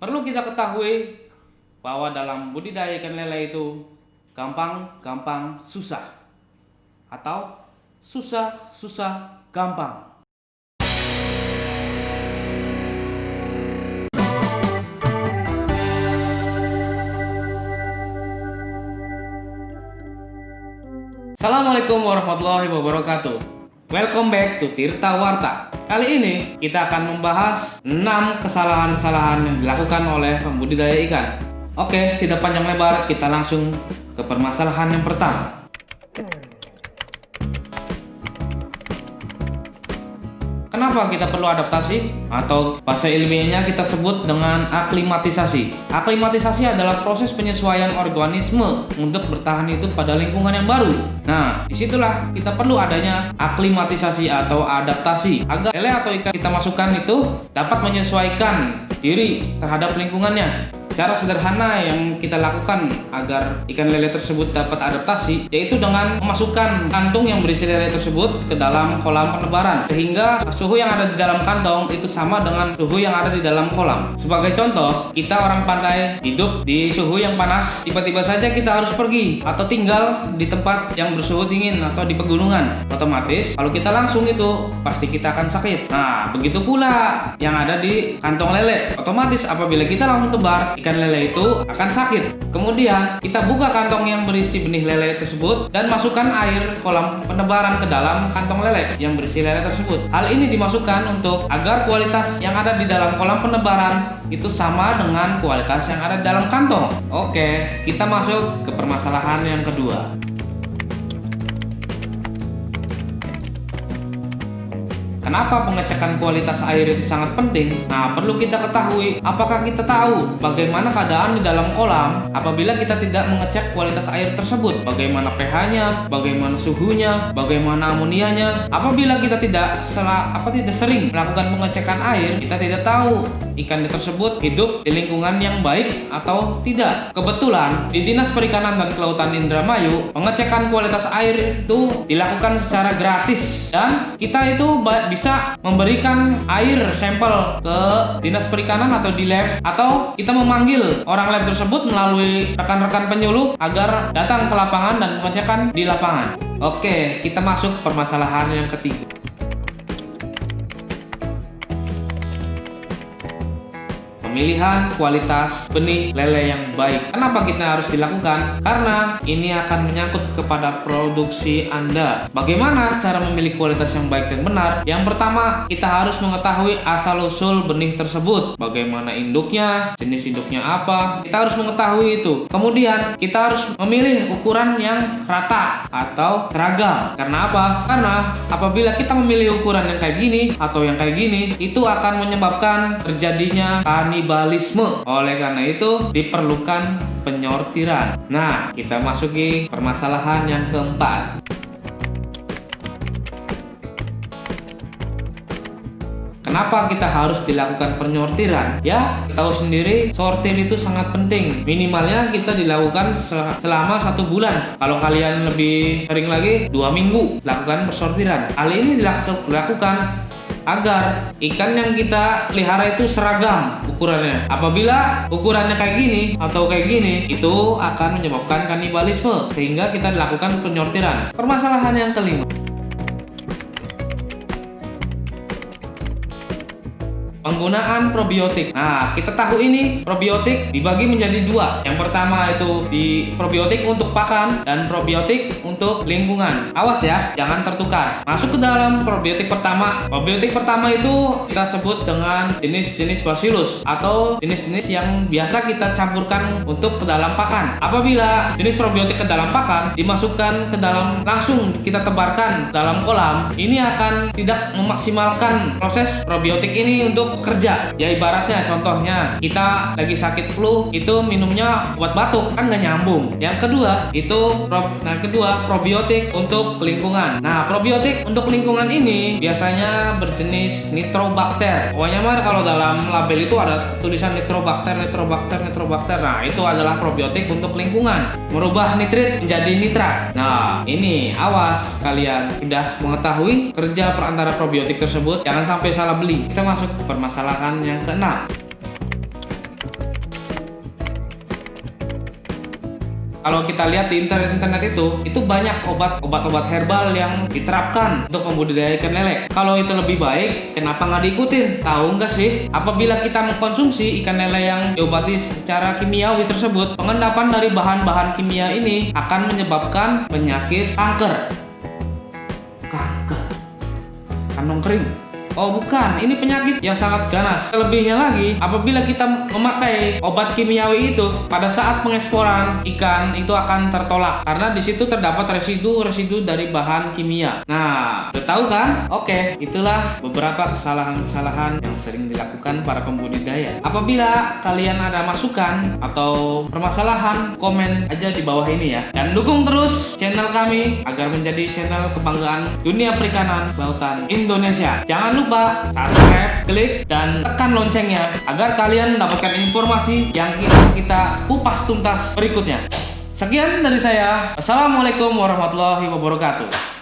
Perlu kita ketahui bahwa dalam budidaya ikan lele itu gampang susah atau susah gampang. Assalamualaikum warahmatullahi wabarakatuh. Welcome back to Tirta Warta. Kali ini kita akan membahas 6 kesalahan-kesalahan yang dilakukan oleh pembudidaya ikan. Oke, tidak panjang lebar, kita langsung ke permasalahan yang pertama. Kenapa kita perlu adaptasi? Atau bahasa ilmiahnya kita sebut dengan aklimatisasi. Aklimatisasi adalah proses penyesuaian organisme untuk bertahan hidup pada lingkungan yang baru. Nah, disitulah kita perlu adanya aklimatisasi atau adaptasi agar lele atau ikan kita masukkan itu dapat menyesuaikan diri terhadap lingkungannya. Cara sederhana yang kita lakukan agar ikan lele tersebut dapat adaptasi yaitu dengan memasukkan kantung yang berisi lele tersebut ke dalam kolam penebaran, sehingga suhu yang ada di dalam kantong itu sama dengan suhu yang ada di dalam kolam. Sebagai contoh, kita orang pantai hidup di suhu yang panas, tiba-tiba saja kita harus pergi atau tinggal di tempat yang bersuhu dingin atau di pegunungan. Otomatis kalau kita langsung itu pasti kita akan sakit. Nah, begitu pula yang ada di kantong lele. Otomatis apabila kita langsung tebar, ikan lele itu akan sakit. Kemudian kita buka kantong yang berisi benih lele tersebut dan masukkan air kolam penebaran ke dalam kantong lele yang berisi lele tersebut. Hal ini dimasukkan untuk agar kualitas yang ada di dalam kolam penebaran itu sama dengan kualitas yang ada di dalam kantong. Oke, kita masuk ke permasalahan yang kedua. Kenapa pengecekan kualitas air itu sangat penting? Nah, perlu kita ketahui, apakah kita tahu bagaimana keadaan di dalam kolam apabila kita tidak mengecek kualitas air tersebut? Bagaimana pH-nya, bagaimana suhunya, bagaimana amonianya? Apabila kita tidak sering melakukan pengecekan air, kita tidak tahu ikan tersebut hidup di lingkungan yang baik atau tidak. Kebetulan di Dinas Perikanan dan Kelautan Indramayu, pengecekan kualitas air itu dilakukan secara gratis dan kita itu bisa memberikan air sampel ke Dinas Perikanan atau di lab, atau kita memanggil orang lab tersebut melalui rekan-rekan penyuluh agar datang ke lapangan dan pengecekan di lapangan. Oke, kita masuk ke permasalahan yang ketiga. Pemilihan kualitas benih lele yang baik. Kenapa kita harus dilakukan? Karena ini akan menyangkut kepada produksi Anda. Bagaimana cara memilih kualitas yang baik dan benar? Yang pertama, kita harus mengetahui asal-usul benih tersebut. Bagaimana induknya, jenis induknya apa? Kita harus mengetahui itu. Kemudian, kita harus memilih ukuran yang rata atau seragam. Karena apa? Karena apabila kita memilih ukuran yang kayak gini atau yang kayak gini, itu akan menyebabkan terjadinya kanibalisme. Oleh karena itu diperlukan penyortiran. Nah, kita masuki permasalahan yang keempat. Kenapa kita harus dilakukan penyortiran? Ya, kita tahu sendiri, sortir itu sangat penting. Minimalnya kita dilakukan selama 1 bulan. Kalau kalian lebih sering lagi, 2 minggu lakukan persortiran. Hal ini dilakukan agar ikan yang kita pelihara itu seragam ukurannya. Apabila ukurannya kayak gini atau kayak gini, itu akan menyebabkan kanibalisme, sehingga kita lakukan penyortiran. Permasalahan yang kelima, penggunaan probiotik. Nah, kita tahu ini probiotik dibagi menjadi 2. Yang pertama itu di probiotik untuk pakan dan probiotik untuk lingkungan. Awas ya, jangan tertukar. Masuk ke dalam probiotik pertama. Probiotik pertama itu kita sebut dengan jenis-jenis bacillus atau jenis-jenis yang biasa kita campurkan untuk ke dalam pakan. Apabila jenis probiotik ke dalam pakan dimasukkan ke dalam, langsung kita tebarkan dalam kolam, ini akan tidak memaksimalkan proses probiotik ini untuk kerja. Ya, ibaratnya contohnya kita lagi sakit flu, itu minumnya obat batuk, kan nggak nyambung. Yang kedua itu probiotik untuk lingkungan. Nah, probiotik untuk lingkungan ini biasanya berjenis nitrobakter. Pokoknya mah kalau dalam label itu ada tulisan nitrobakter. Nah, itu adalah probiotik untuk lingkungan, merubah nitrit menjadi nitrat. Nah, ini awas, kalian sudah mengetahui kerja perantara probiotik tersebut, jangan sampai salah beli. Kita masuk ke permasalahan yang keenam. kalau kita lihat di internet itu banyak obat-obat herbal yang diterapkan untuk membudidaya ikan lele. Kalau itu lebih baik, kenapa nggak diikutin? Tahu nggak sih? Apabila kita mengkonsumsi ikan lele yang diobati secara kimiawi tersebut, pengendapan dari bahan-bahan kimia ini akan menyebabkan penyakit kanker, kantong kering. Oh bukan, ini penyakit yang sangat ganas. Selebihnya lagi, apabila kita memakai obat kimiawi itu, pada saat pengeksporan ikan itu akan tertolak karena di situ terdapat residu dari bahan kimia. Nah, udah tahu kan? Oke, itulah beberapa kesalahan-kesalahan yang sering dilakukan para pembudidaya. Apabila kalian ada masukan atau permasalahan, komen aja di bawah ini ya. Dan dukung terus channel kami agar menjadi channel kebanggaan dunia perikanan lautan Indonesia. Jangan lupa subscribe, klik, dan tekan loncengnya agar kalian mendapatkan informasi yang kita kupas tuntas berikutnya. Sekian dari saya. Assalamualaikum warahmatullahi wabarakatuh.